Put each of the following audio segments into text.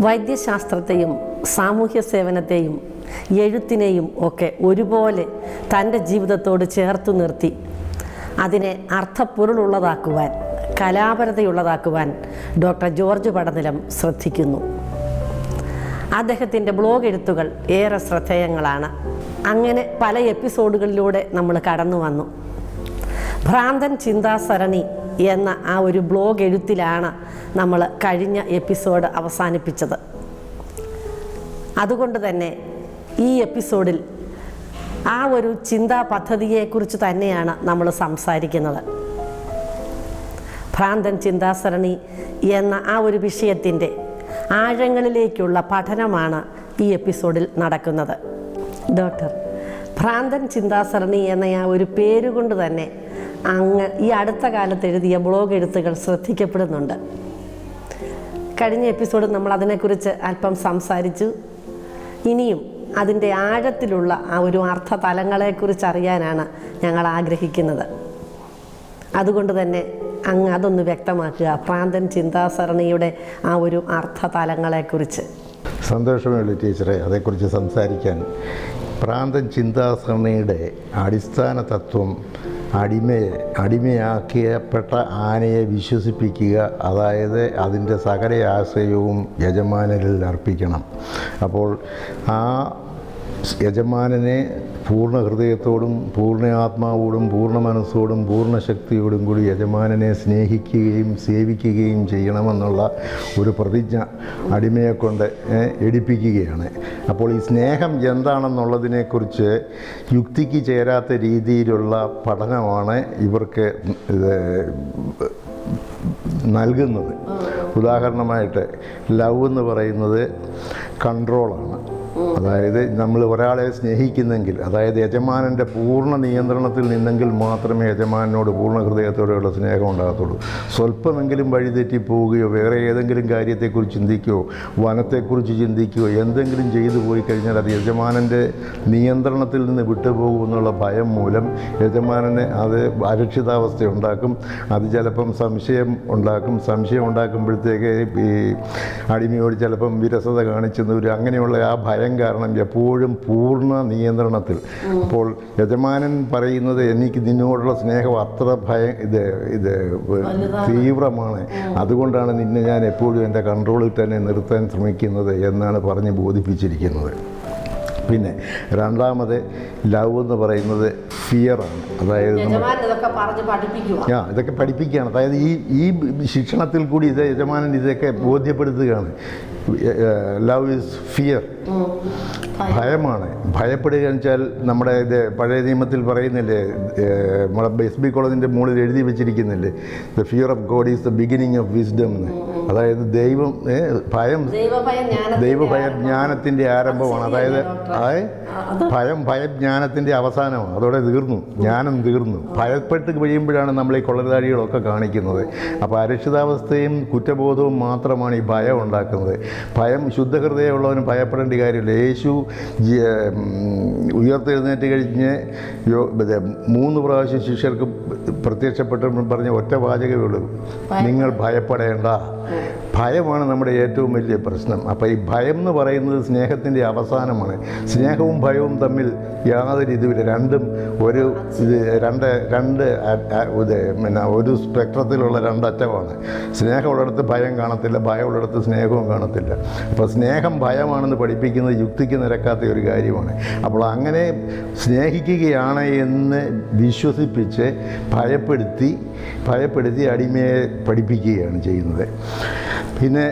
വൈദ്യശാസ്ത്രത്തെയും സാമൂഹ്യ സേവനത്തെയും എഴുത്തിനെയും ഒക്കെ ഒരുപോലെ തൻ്റെ ജീവിതത്തോട് ചേർത്തു നിർത്തി അതിനെ അർത്ഥപ്പൊരുളുള്ളതാക്കുവാൻ, കലാപരതയുള്ളതാക്കുവാൻ ഡോക്ടർ ജോർജ് പടനിലം ശ്രദ്ധിക്കുന്നു. അദ്ദേഹത്തിൻ്റെ ബ്ലോഗ് എഴുത്തുകൾ ഏറെ ശ്രദ്ധേയങ്ങളാണ്. അങ്ങനെ പല എപ്പിസോഡുകളിലൂടെ നമ്മൾ കടന്നു വന്നു. ഭ്രാന്തൻ ചിന്താസരണി എന്ന ആ ഒരു ബ്ലോഗ് എഴുത്തിലാണ് നമ്മൾ കഴിഞ്ഞ എപ്പിസോഡ് അവസാനിപ്പിച്ചത്. അതുകൊണ്ട് തന്നെ ഈ എപ്പിസോഡിൽ ആ ഒരു ചിന്താ പദ്ധതിയെക്കുറിച്ച് തന്നെയാണ് നമ്മൾ സംസാരിക്കുന്നത്. ഭ്രാന്തൻ ചിന്താസരണി എന്ന ആ ഒരു വിഷയത്തിൻ്റെ ആഴങ്ങളിലേക്കുള്ള പഠനമാണ് ഈ എപ്പിസോഡിൽ നടക്കുന്നത്. ഡോക്ടർ, ഭ്രാന്തൻ ചിന്താസരണി എന്ന ആ ഒരു പേരുകൊണ്ട് തന്നെ അങ്ങ് ഈ അടുത്ത കാലത്ത് എഴുതിയ ബ്ലോഗ് എഴുത്തുകൾ ശ്രദ്ധിക്കപ്പെടുന്നുണ്ട്. കഴിഞ്ഞ എപ്പിസോഡിൽ നമ്മൾ അതിനെക്കുറിച്ച് അല്പം സംസാരിച്ചു. ഇനിയും അതിൻ്റെ ആഴത്തിലുള്ള ആ ഒരു അർത്ഥതലങ്ങളെക്കുറിച്ച് അറിയാനാണ് ഞങ്ങൾ ആഗ്രഹിക്കുന്നത്. അതുകൊണ്ട് തന്നെ അങ്ങ് അതൊന്ന് വ്യക്തമാക്കുക, ഭ്രാന്തൻ ചിന്താസരണിയുടെ ആ ഒരു അർത്ഥതലങ്ങളെക്കുറിച്ച്. സന്തോഷമേയുള്ളൂ ടീച്ചറെ അതേക്കുറിച്ച് സംസാരിക്കാൻ. ഭ്രാന്തൻ ചിന്താസരണിയുടെ അടിസ്ഥാന തത്വം അടിമയാക്കിയപ്പെട്ട ആനയെ വിശ്വസിപ്പിക്കുക, അതായത് അതിൻ്റെ സകല ആശ്രയവും യജമാനനിൽ അർപ്പിക്കണം. അപ്പോൾ ആ യജമാനനെ പൂർണ്ണ ഹൃദയത്തോടും പൂർണ്ണ ആത്മാവോടും പൂർണ്ണ മനസ്സോടും പൂർണ്ണ ശക്തിയോടും കൂടി യജമാനനെ സ്നേഹിക്കുകയും സേവിക്കുകയും ചെയ്യണമെന്നുള്ള ഒരു പ്രതിജ്ഞ അടിമയെക്കൊണ്ട് എടുപ്പിക്കുകയാണ്. അപ്പോൾ ഈ സ്നേഹം എന്താണെന്നുള്ളതിനെക്കുറിച്ച് യുക്തിക്ക് ചേരാത്ത രീതിയിലുള്ള പഠനമാണ് ഇവർക്ക് നൽകുന്നത്. ഉദാഹരണമായിട്ട് ലവ് എന്ന് പറയുന്നത് കൺട്രോളാണ്. അതായത് നമ്മൾ ഒരാളെ സ്നേഹിക്കുന്നെങ്കിൽ, അതായത് യജമാനൻ്റെ പൂർണ്ണ നിയന്ത്രണത്തിൽ നിന്നെങ്കിൽ മാത്രമേ യജമാനോട് പൂർണ്ണ ഹൃദയത്തോടെയുള്ള സ്നേഹം ഉണ്ടാകത്തുള്ളൂ. സ്വല്പമെങ്കിലും വഴിതെറ്റിപ്പോവുകയോ വേറെ ഏതെങ്കിലും കാര്യത്തെക്കുറിച്ച് ചിന്തിക്കുകയോ വനത്തെക്കുറിച്ച് ചിന്തിക്കുകയോ എന്തെങ്കിലും ചെയ്തു പോയി കഴിഞ്ഞാൽ അത് യജമാനൻ്റെ നിയന്ത്രണത്തിൽ നിന്ന് വിട്ടുപോകുമെന്നുള്ള ഭയം മൂലം യജമാനന് അത് അരക്ഷിതാവസ്ഥ ഉണ്ടാക്കും. അത് ചിലപ്പം സംശയം ഉണ്ടാക്കുമ്പോഴത്തേക്ക് ഈ അടിമയോട് ചിലപ്പം വിരസത കാണിച്ചെന്ന് അങ്ങനെയുള്ള ആ ഭയം കാരണം എപ്പോഴും പൂർണ്ണ നിയന്ത്രണത്തിൽ. അപ്പോൾ യജമാനൻ പറയുന്നത് എനിക്ക് നിന്നോടുള്ള സ്നേഹം അത്ര തീവ്രമാണ്, അതുകൊണ്ടാണ് നിന്നെ ഞാൻ എപ്പോഴും എൻ്റെ കൺട്രോളിൽ തന്നെ നിർത്താൻ ശ്രമിക്കുന്നത് എന്നാണ് പറഞ്ഞ് ബോധിപ്പിച്ചിരിക്കുന്നത്. പിന്നെ രണ്ടാമത് ലവ് എന്ന് പറയുന്നത് ഫിയറാണ്. അതായത് ഇതൊക്കെ പഠിപ്പിക്കുകയാണ്. അതായത് ഈ ശിക്ഷണത്തിൽ കൂടി യജമാനൻ ഇതൊക്കെ ബോധ്യപ്പെടുത്തുകയാണ്. ലവ് ഈസ് ഫിയർ, ഭയമാണ്. ഭയപ്പെടുക എന്ന് വെച്ചാൽ നമ്മുടെ പഴയ നിയമത്തിൽ പറയുന്നില്ലേ, നമ്മുടെ SB കോളേജിൻ്റെ മുകളിൽ എഴുതി വെച്ചിരിക്കുന്നില്ലേ, the fear of God is the beginning of wisdom എന്ന്. അതായത് ദൈവഭയം ജ്ഞാനത്തിൻ്റെ ആരംഭമാണ്. അതായത് ഭയജ്ഞാനത്തിൻ്റെ അവസാനമാണ്. അതോടെ തീർന്നു, ജ്ഞാനം തീർന്നു. ഭയപ്പെട്ട് കഴിയുമ്പോഴാണ് നമ്മൾ ഈ കൊള്ളരുതാഴികളൊക്കെ കാണിക്കുന്നത്. അപ്പോൾ അരക്ഷിതാവസ്ഥയും കുറ്റബോധവും മാത്രമാണ് ഈ ഭയം ഉണ്ടാക്കുന്നത്. ഭയം, ശുദ്ധഹൃദയമുള്ളവന് ഭയപ്പെടേണ്ട കാര്യമില്ല. യേശു ഉയർത്തെഴുന്നേറ്റ് കഴിഞ്ഞ് 3 പ്രാവശ്യം ശിഷ്യർക്ക് പ്രത്യക്ഷപ്പെട്ടപ്പോൾ പറഞ്ഞ ഒറ്റ വാചകമേ ഉള്ളൂ, നിങ്ങൾ ഭയപ്പെടേണ്ട. ഭയമാണ് നമ്മുടെ ഏറ്റവും വലിയ പ്രശ്നം. അപ്പോൾ ഈ ഭയം എന്ന് പറയുന്നത് സ്നേഹത്തിൻ്റെ അവസാനമാണ്. സ്നേഹവും ഭയവും തമ്മിൽ യാതൊരു ഇതുമില്ല. രണ്ടും ഒരു സ്പെക്ട്രത്തിലുള്ള രണ്ടറ്റമാണ്. സ്നേഹമുള്ളിടത്ത് ഭയം കാണത്തില്ല, ഭയമുള്ളിടത്ത് സ്നേഹവും കാണത്തില്ല. അപ്പോൾ സ്നേഹം ഭയമാണെന്ന് പഠിപ്പിക്കുന്നത് യുക്തിക്ക് നിരക്കാത്ത ഒരു കാര്യമാണ്. അപ്പോൾ അങ്ങനെ സ്നേഹിക്കുകയാണ് എന്ന് വിശ്വസിപ്പിച്ച് ഭയപ്പെടുത്തി അടിമയെ പഠിപ്പിക്കുകയാണ് ചെയ്യുന്നത്. പിന്നെ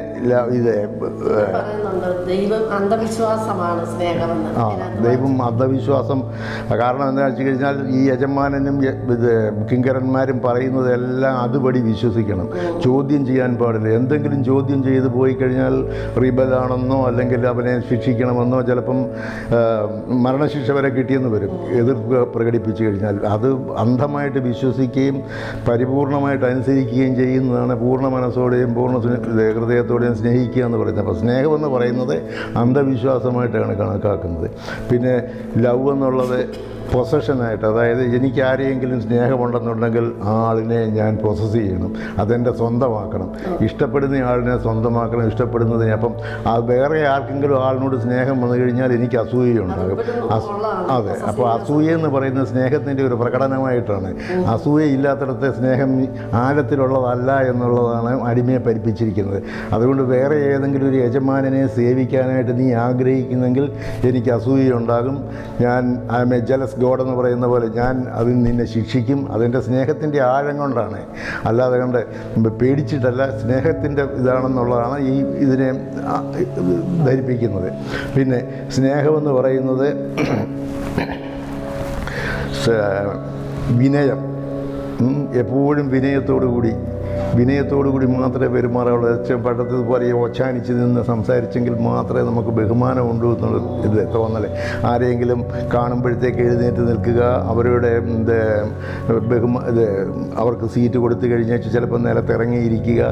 ദൈവം അന്ധവിശ്വാസം. കാരണം എന്താണെന്ന് വെച്ച് കഴിഞ്ഞാൽ ഈ യജമാനനും കിങ്കരന്മാരും പറയുന്നതെല്ലാം അതുപടി വിശ്വസിക്കണം, ചോദ്യം ചെയ്യാൻ പാടില്ല. എന്തെങ്കിലും ചോദ്യം ചെയ്ത് പോയി കഴിഞ്ഞാൽ റിബലാണെന്നോ അല്ലെങ്കിൽ അവനെ ശിക്ഷിക്കണമെന്നോ ചിലപ്പം മരണശിക്ഷ വരെ കിട്ടിയെന്ന് വരും എതിർപ്പ് പ്രകടിപ്പിച്ചു കഴിഞ്ഞാൽ. അത് അന്ധമായിട്ട് വിശ്വസിക്കുകയും പരിപൂർണമായിട്ട് അനുസരിക്കുകയും ചെയ്യുന്നതാണ് പൂർണ്ണ മനസ്സോടെയും പൂർണ്ണ ഹൃദയത്തോടെയും സ്നേഹിക്കുക എന്ന് പറയുന്നത്. അപ്പോൾ സ്നേഹമെന്ന് പറയുന്നത് അന്ധവിശ്വാസമായിട്ടാണ് കണക്കാക്കുന്നത്. പിന്നെ ലവ് എന്നുള്ളത് പൊസഷനായിട്ട്, അതായത് എനിക്ക് ആരെയെങ്കിലും സ്നേഹമുണ്ടെന്നുണ്ടെങ്കിൽ ആ ആളിനെ ഞാൻ പൊസസ് ചെയ്യണം, അതെൻ്റെ സ്വന്തമാക്കണം, ഇഷ്ടപ്പെടുന്ന ആളിനെ സ്വന്തമാക്കണം, ഇഷ്ടപ്പെടുന്നതിന്. അപ്പം ആ വേറെ ആർക്കെങ്കിലും ആളിനോട് സ്നേഹം വന്നു കഴിഞ്ഞാൽ എനിക്ക് അസൂയയുണ്ടാകും. അതെ, അപ്പോൾ അസൂയ എന്ന് പറയുന്നത് സ്നേഹത്തിൻ്റെ ഒരു പ്രകടനമായിട്ടാണ്. അസൂയ ഇല്ലാത്തിടത്തെ സ്നേഹം ആഴത്തിലുള്ളതല്ല എന്നുള്ളതാണ് അടിമയെ പഠിപ്പിച്ചിരിക്കുന്നത്. അതുകൊണ്ട് വേറെ ഏതെങ്കിലും ഒരു യജമാനനെ സേവിക്കാനായിട്ട് നീ ആഗ്രഹിക്കുന്നെങ്കിൽ എനിക്ക് അസൂയയുണ്ടാകും. ഞാൻ I M A jealous God എന്ന് പറയുന്ന പോലെ ഞാൻ അതിൽ നിന്നെ ശിക്ഷിക്കും. അതിൻ്റെ സ്നേഹത്തിൻ്റെ ആഴം കൊണ്ടാണ്, അല്ലാതെ കണ്ട് പേടിച്ചിട്ടല്ല. സ്നേഹത്തിൻ്റെ ഇതാണെന്നുള്ളതാണ് ഇതിനെ ധരിപ്പിക്കുന്നത്. പിന്നെ സ്നേഹമെന്ന് പറയുന്നത് വിനയം, എപ്പോഴും വിനയത്തോടു കൂടി മാത്രമേ പെരുമാറാവുള്ളൂ. പണ്ടത്തേതുപോലെ ഒച്ചാനിച്ച് നിന്ന് സംസാരിച്ചെങ്കിൽ മാത്രമേ നമുക്ക് ബഹുമാനം ഉണ്ടു എന്നുള്ള ഇത് തോന്നലേ. ആരെങ്കിലും കാണുമ്പോഴത്തേക്ക് എഴുന്നേറ്റ് നിൽക്കുക, അവരുടെ അവർക്ക് സീറ്റ് കൊടുത്തു കഴിഞ്ഞാൽ ചിലപ്പോൾ നിലത്തിറങ്ങിയിരിക്കുക.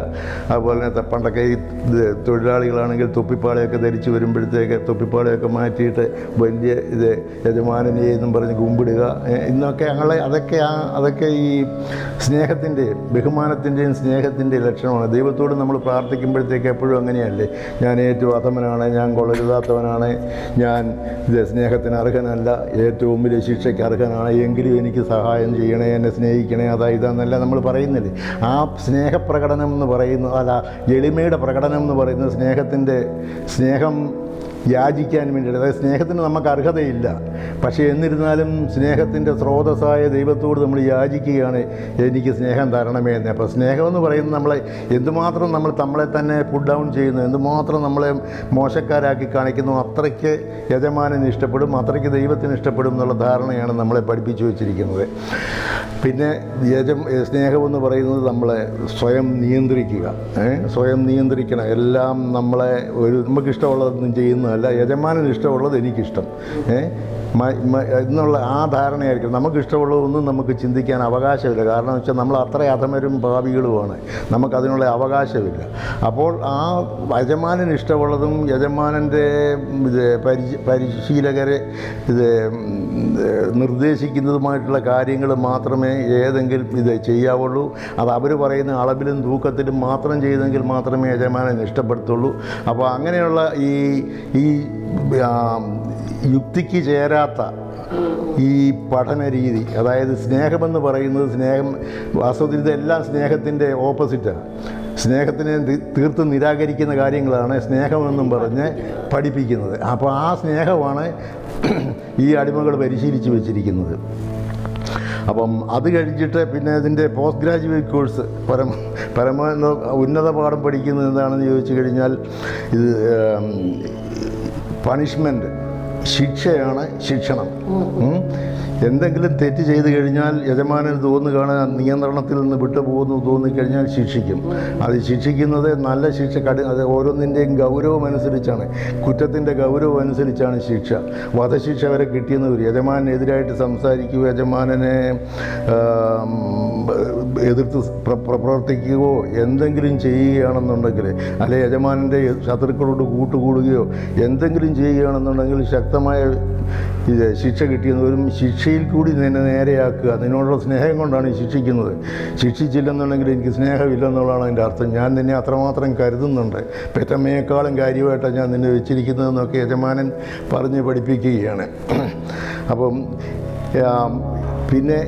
അതുപോലെ തന്നെ പണ്ടൊക്കെ തൊഴിലാളികളാണെങ്കിൽ തൊപ്പിപ്പാളയൊക്കെ ധരിച്ച് വരുമ്പോഴത്തേക്ക് തൊപ്പിപ്പാളയൊക്കെ മാറ്റിയിട്ട് വലിയ യജമാനനെ എന്നും പറഞ്ഞ് കുമ്പിടുക. ഇന്നൊക്കെ അതൊക്കെ ഈ സ്നേഹത്തിൻ്റെയും ബഹുമാനത്തിൻ്റെയും സ്നേഹത്തിൻ്റെ ലക്ഷണമാണ്. ദൈവത്തോട് നമ്മൾ പ്രാർത്ഥിക്കുമ്പോഴത്തേക്ക് എപ്പോഴും അങ്ങനെയല്ലേ, ഞാൻ ഏറ്റവും അധമനാണ്, ഞാൻ കൊള്ളരുതാത്തവനാണ്, ഞാൻ സ്നേഹത്തിന് അർഹനല്ല, ഏറ്റവും വലിയ ശിക്ഷയ്ക്ക് അർഹനാണ്, എങ്കിലും എനിക്ക് സഹായം ചെയ്യണേ, എന്നെ സ്നേഹിക്കണേ, ഇതാന്നല്ല നമ്മൾ പറയുന്നില്ലേ. ആ സ്നേഹപ്രകടനം എന്ന് പറയുന്നത്, അല്ല, എളിമയുടെ പ്രകടനം എന്ന് പറയുന്നത് സ്നേഹം യാചിക്കാൻ വേണ്ടിയിട്ട്. അതായത് സ്നേഹത്തിന് നമുക്ക് അർഹതയില്ല, പക്ഷേ എന്നിരുന്നാലും സ്നേഹത്തിൻ്റെ സ്രോതസ്സായ ദൈവത്തോട് നമ്മൾ യാചിക്കുകയാണ്, എനിക്ക് സ്നേഹം തരണമേ എന്ന്. അപ്പോൾ സ്നേഹമെന്ന് പറയുന്നത് എന്തുമാത്രം നമ്മളെ തന്നെ പുട്ട് ഡൗൺ ചെയ്യുന്നു, എന്തുമാത്രം നമ്മളെ മോശക്കാരാക്കി കാണിക്കുന്നു, അത്രയ്ക്ക് യജമാനന് ഇഷ്ടപ്പെടും, അത്രയ്ക്ക് ദൈവത്തിന് ഇഷ്ടപ്പെടും എന്നുള്ള ധാരണയാണ് നമ്മളെ പഠിപ്പിച്ചു വച്ചിരിക്കുന്നത്. പിന്നെ സ്നേഹമെന്ന് പറയുന്നത് നമ്മളെ സ്വയം നിയന്ത്രിക്കണം. എല്ലാം നമുക്കിഷ്ടമുള്ളതൊന്നും ചെയ്യുന്നതല്ല, യജമാനന് ഇഷ്ടമുള്ളത് എനിക്കിഷ്ടം എന്നുള്ള ആ ധാരണയായിരിക്കും. നമുക്കിഷ്ടമുള്ളതൊന്നും നമുക്ക് ചിന്തിക്കാൻ അവകാശമില്ല. കാരണം വെച്ചാൽ നമ്മൾ അത്ര അധമരും പാപികളുമാണ്, നമുക്കതിനുള്ള അവകാശമില്ല. അപ്പോൾ ആ യജമാനന് ഇഷ്ടമുള്ളതും യജമാനൻ്റെ പരിശീലകരെ നിർദ്ദേശിക്കുന്നതുമായിട്ടുള്ള കാര്യങ്ങൾ മാത്രമേ ഏതെങ്കിലും ചെയ്യാവുള്ളൂ. അത് അവർ പറയുന്ന അളവിലും തൂക്കത്തിലും മാത്രം ചെയ്തെങ്കിൽ മാത്രമേ യജമാനൻ ഇഷ്ടപ്പെടുത്തുള്ളൂ. അപ്പോൾ അങ്ങനെയുള്ള ഈ യുക്തിക്ക് ചേരാത്ത ഈ പഠന രീതി, അതായത് സ്നേഹമെന്ന് പറയുന്നത് വാസ്തവത്തിൽ ഇതെല്ലാം സ്നേഹത്തിൻ്റെ ഓപ്പോസിറ്റാണ്. സ്നേഹത്തിനെ തീർത്തും നിരാകരിക്കുന്ന കാര്യങ്ങളാണ് സ്നേഹമെന്നും പറഞ്ഞ് പഠിപ്പിക്കുന്നത്. അപ്പോൾ ആ സ്നേഹമാണ് ഈ അടിമകൾ പരിശീലിച്ച് വെച്ചിരിക്കുന്നത്. അപ്പം അത് കഴിഞ്ഞിട്ട് പിന്നെ ഇതിൻ്റെ പോസ്റ്റ് ഗ്രാജുവേറ്റ് കോഴ്സ് ഉന്നത പാഠം പഠിക്കുന്നത് എന്താണെന്ന് ചോദിച്ചു കഴിഞ്ഞാൽ, ഇത് പണിഷ്മെൻറ്റ്, ശിക്ഷയാണ് ശിക്ഷണം. എന്തെങ്കിലും തെറ്റ് ചെയ്തു കഴിഞ്ഞാൽ യജമാനന് തോന്നുകയാണ് നിയന്ത്രണത്തിൽ നിന്ന് വിട്ടുപോകുന്നു തോന്നിക്കഴിഞ്ഞാൽ ശിക്ഷിക്കും. അത് ശിക്ഷിക്കുന്നത് നല്ല ശിക്ഷ അത് ഓരോന്നിൻ്റെയും ഗൗരവം അനുസരിച്ചാണ്, കുറ്റത്തിൻ്റെ ഗൗരവം അനുസരിച്ചാണ് ശിക്ഷ. വധശിക്ഷ വരെ കിട്ടിയെന്ന് വരും. യജമാനെതിരായിട്ട് സംസാരിക്കുകയോ യജമാനനെ എതിർത്ത് പ്രവർത്തിക്കുകയോ എന്തെങ്കിലും ചെയ്യുകയാണെന്നുണ്ടെങ്കിൽ, അല്ലെ യജമാനൻ്റെ ശത്രുക്കളോട് കൂട്ടുകൂടുകയോ എന്തെങ്കിലും ചെയ്യുകയാണെന്നുണ്ടെങ്കിൽ ശക്തമായ ശിക്ഷ കിട്ടിയെന്ന് വരും. ശിക്ഷയിൽ കൂടി നിന്നെ നേരെയാക്കുക, നിന്നോടുള്ള സ്നേഹം കൊണ്ടാണ് ഈ ശിക്ഷിക്കുന്നത്. ശിക്ഷിച്ചില്ലെന്നുണ്ടെങ്കിൽ എനിക്ക് സ്നേഹമില്ലെന്നുള്ളതാണ് അതിൻ്റെ അർത്ഥം. ഞാൻ നിന്നെ അത്രമാത്രം കരുതുന്നുണ്ട്, പെറ്റമ്മയേക്കാളും കാര്യമായിട്ടാണ് ഞാൻ നിന്നെ വെച്ചിരിക്കുന്നതെന്നൊക്കെ യജമാനൻ പറഞ്ഞ് പഠിപ്പിക്കുകയാണ്. അപ്പം പിന്നെ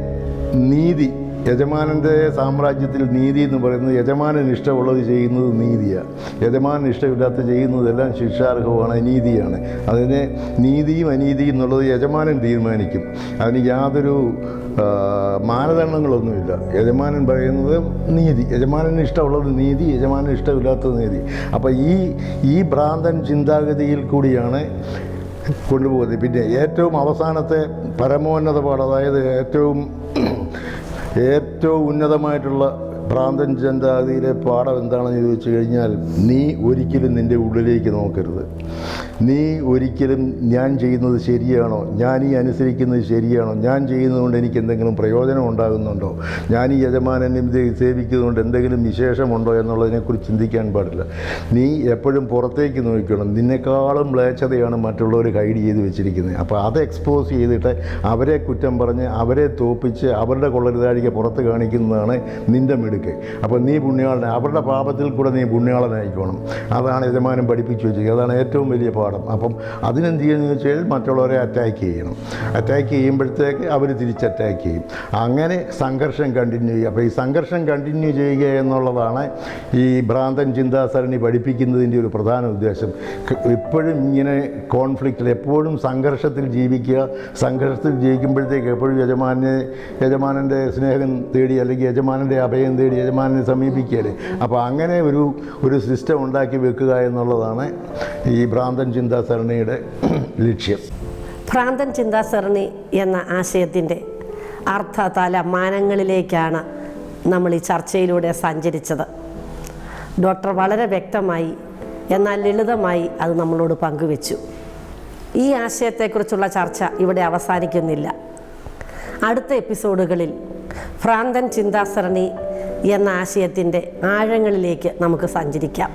നീതി, യജമാനൻ്റെ സാമ്രാജ്യത്തിൽ നീതി എന്ന് പറയുന്നത് യജമാനന് ഇഷ്ടമുള്ളത് ചെയ്യുന്നത് നീതിയാണ്, യജമാനന് ഇഷ്ടമില്ലാത്ത ചെയ്യുന്നതെല്ലാം ശിക്ഷാർഹമാണ്, അനീതിയാണ്. അതിനെ നീതിയും അനീതിയും എന്നുള്ളത് യജമാനൻ തീരുമാനിക്കും. അതിന് യാതൊരു മാനദണ്ഡങ്ങളൊന്നുമില്ല. യജമാനൻ പറയുന്നത് നീതി, യജമാനന് ഇഷ്ടമുള്ളത് നീതി, യജമാനന് ഇഷ്ടമില്ലാത്തത് നീതി. അപ്പോൾ ഈ ഭ്രാന്തൻ ചിന്താഗതിയിൽ കൂടിയാണ് കൊണ്ടുപോകുന്നത്. പിന്നെ ഏറ്റവും അവസാനത്തെ പരമോന്നത പാഠം, അതായത് ഏറ്റവും ഉന്നതമായിട്ടുള്ള ഭ്രാന്തൻ ചിന്താഗതിയിലെ പാഠം എന്താണെന്ന് ചോദിച്ചു കഴിഞ്ഞാൽ, നീ ഒരിക്കലും നിൻ്റെ ഉള്ളിലേക്ക് നോക്കരുത്. നീ ഒരിക്കലും ഞാൻ ചെയ്യുന്നത് ശരിയാണോ, ഞാൻ ഈ അനുസരിക്കുന്നത് ശരിയാണോ, ഞാൻ ചെയ്യുന്നതുകൊണ്ട് എനിക്ക് എന്തെങ്കിലും പ്രയോജനം ഉണ്ടാകുന്നുണ്ടോ, ഞാൻ ഈ യജമാനനെ സേവിക്കുന്നതുകൊണ്ട് എന്തെങ്കിലും വിശേഷമുണ്ടോ എന്നുള്ളതിനെക്കുറിച്ച് ചിന്തിക്കാൻ പാടില്ല. നീ എപ്പോഴും പുറത്തേക്ക് നോക്കണം. നിന്നെക്കാളും മ്ലേച്ഛതയാണ് മറ്റുള്ളവർ ഹൈഡ് ചെയ്ത് വെച്ചിരിക്കുന്നത്. അപ്പോൾ അത് എക്സ്പോസ് ചെയ്തിട്ട് അവരെ കുറ്റം പറഞ്ഞ് അവരെ തോപ്പിച്ച് അവരുടെ കൊള്ളരുതാഴിക പുറത്ത് കാണിക്കുന്നതാണ് നിൻ്റെ മിടുക്ക്. അപ്പോൾ നീ പുണ്യാളനെ, അവരുടെ പാപത്തിൽ കൂടെ നീ പുണ്യാളനായിക്കോണം. അതാണ് യജമാനൻ പഠിപ്പിച്ചു വെച്ചിരിക്കുന്നത്. അതാണ് ഏറ്റവും വലിയ പാഠം. അപ്പം അതിനെന്ത് ചെയ്യുമെന്ന് വെച്ചാൽ മറ്റുള്ളവരെ അറ്റാക്ക് ചെയ്യണം. അറ്റാക്ക് ചെയ്യുമ്പോഴത്തേക്ക് അവർ തിരിച്ച് അറ്റാക്ക് ചെയ്യും. അങ്ങനെ സംഘർഷം കണ്ടിന്യൂ ചെയ്യുക. അപ്പോൾ ഈ സംഘർഷം കണ്ടിന്യൂ ചെയ്യുക എന്നുള്ളതാണ് ഈ ഭ്രാന്തൻ ചിന്താസരണി പഠിപ്പിക്കുന്നതിൻ്റെ ഒരു പ്രധാന ഉദ്ദേശം. എപ്പോഴും ഇങ്ങനെ കോൺഫ്ലിക്റ്റിൽ, എപ്പോഴും സംഘർഷത്തിൽ ജീവിക്കുക. സംഘർഷത്തിൽ ജീവിക്കുമ്പോഴത്തേക്ക് എപ്പോഴും യജമാനൻ്റെ സ്നേഹം തേടി അല്ലെങ്കിൽ യജമാനൻ്റെ അഭയം തേടി യജമാനെ സമീപിക്കുകയല്ലേ. അപ്പോൾ അങ്ങനെ ഒരു സിസ്റ്റം ഉണ്ടാക്കി വെക്കുക എന്നുള്ളതാണ് ഈ ഭ്രാന്തൻ ചിന്താസരണിയുടെ ലക്ഷ്യം. ഭ്രാന്തൻ ചിന്താസരണി എന്ന ആശയത്തിൻ്റെ അർത്ഥതല മാനങ്ങളിലേക്കാണ് നമ്മൾ ഈ ചർച്ചയിലൂടെ സഞ്ചരിച്ചത്. ഡോക്ടർ വളരെ വ്യക്തമായി എന്നാൽ ലളിതമായി അത് നമ്മളോട് പങ്കുവെച്ചു. ഈ ആശയത്തെക്കുറിച്ചുള്ള ചർച്ച ഇവിടെ അവസാനിക്കുന്നില്ല. അടുത്ത എപ്പിസോഡുകളിൽ ഭ്രാന്തൻ ചിന്താസരണി എന്ന ആശയത്തിൻ്റെ ആഴങ്ങളിലേക്ക് നമുക്ക് സഞ്ചരിക്കാം.